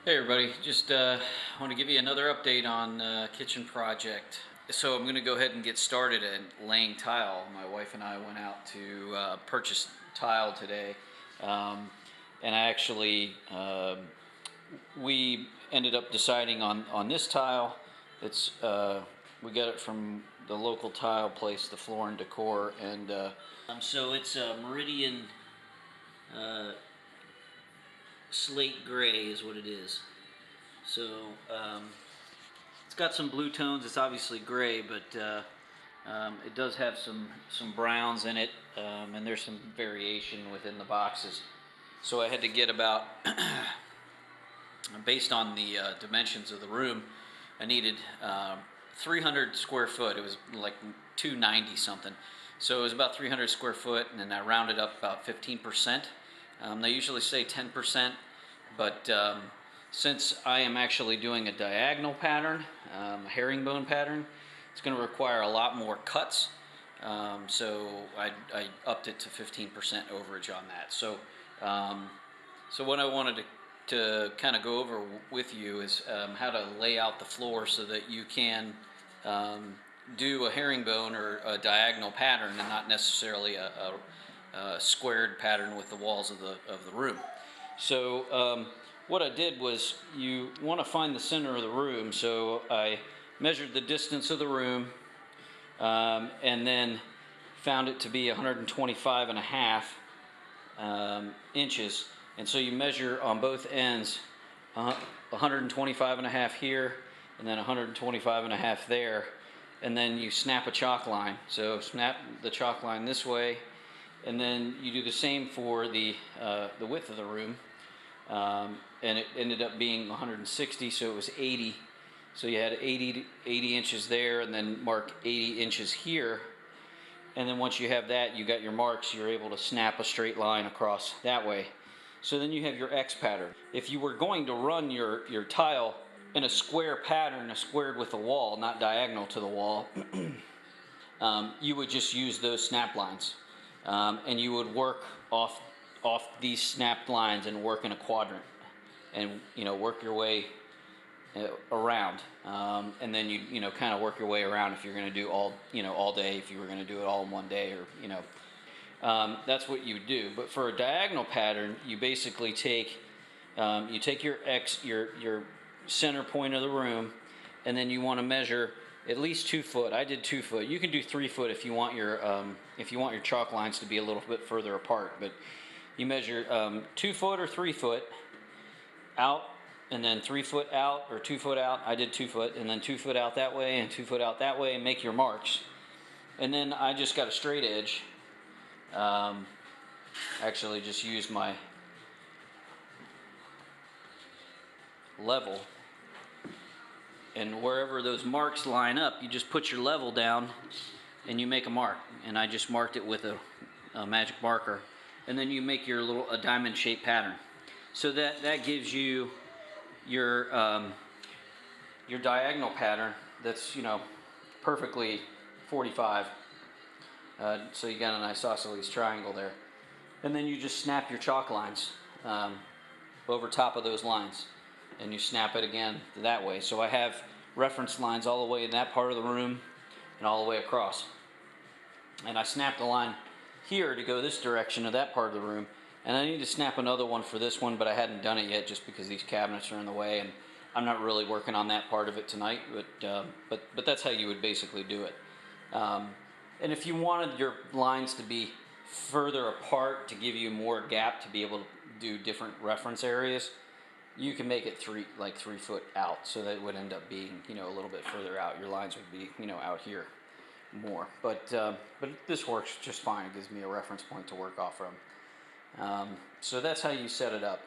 Hey everybody, just want to give you another update on kitchen project. So I'm going to go ahead and get started at laying tile. My wife and I went out to purchase tile today, and I actually we ended up deciding on this tile. It's we got it from the local tile place, the Floor and Decor, and so it's a Meridian uh, slate gray is what it is. So it's got some blue tones. It's obviously gray, but it does have some browns in it, and there's some variation within the boxes. So I had to get about, based on the dimensions of the room, I needed 300 square foot. It was like 290 something. So it was about 300 square foot, and then I rounded up about 15%. They usually say 10%, but since I am actually doing a diagonal pattern, a herringbone pattern, it's going to require a lot more cuts. So I upped it to 15% overage on that. So what I wanted to kind of go over with you is how to lay out the floor so that you can do a herringbone or a diagonal pattern and not necessarily a squared pattern with the walls of the room. So what I did was, you want to find the center of the room, so I measured the distance of the room, and then found it to be 125 and a half inches. And so you measure on both ends 125 and a half here, and then 125 and a half there, and then you snap a chalk line. So snap the chalk line this way, and then you do the same for the width of the room. And it ended up being 160, so it was 80. So you had 80 inches there, and then mark 80 inches here. And then once you have that, you got your marks, you're able to snap a straight line across that way. So then you have your X pattern. If you were going to run your tile in a square pattern, squared with the wall, not diagonal to the wall, you would just use those snap lines. And you would work off these snapped lines and work in a quadrant, and work your way around, and then you kind of work your way around if you're going to do all day, if you were going to do it all in one day, or that's what you do. But for a diagonal pattern, you basically take your X, your center point of the room, and then you want to measure at least 2 foot. I did 2 foot. You can do 3 foot if you want your chalk lines to be a little bit further apart. But you measure 2 foot or 3 foot out, and then 3 foot out, or 2 foot out. I did 2 foot, and then 2 foot out that way, and 2 foot out that way, and make your marks. And then I just got a straight edge. Actually, just use my level, and wherever those marks line up, you just put your level down and you make a mark. And I just marked it with a magic marker, and then you make your a diamond shaped pattern. So that gives you your diagonal pattern that's perfectly 45. So you got an isosceles triangle there, and then you just snap your chalk lines over top of those lines, and you snap it again that way. So I have reference lines all the way in that part of the room and all the way across, and I snapped the line here to go this direction of that part of the room, and I need to snap another one for this one, but I hadn't done it yet just because these cabinets are in the way, and I'm not really working on that part of it tonight. But that's how you would basically do it. And if you wanted your lines to be further apart to give you more gap to be able to do different reference areas, you can make it 3 foot out, so that it would end up being a little bit further out. Your lines would be out here more, but this works just fine. It gives me a reference point to work off from. So that's how you set it up.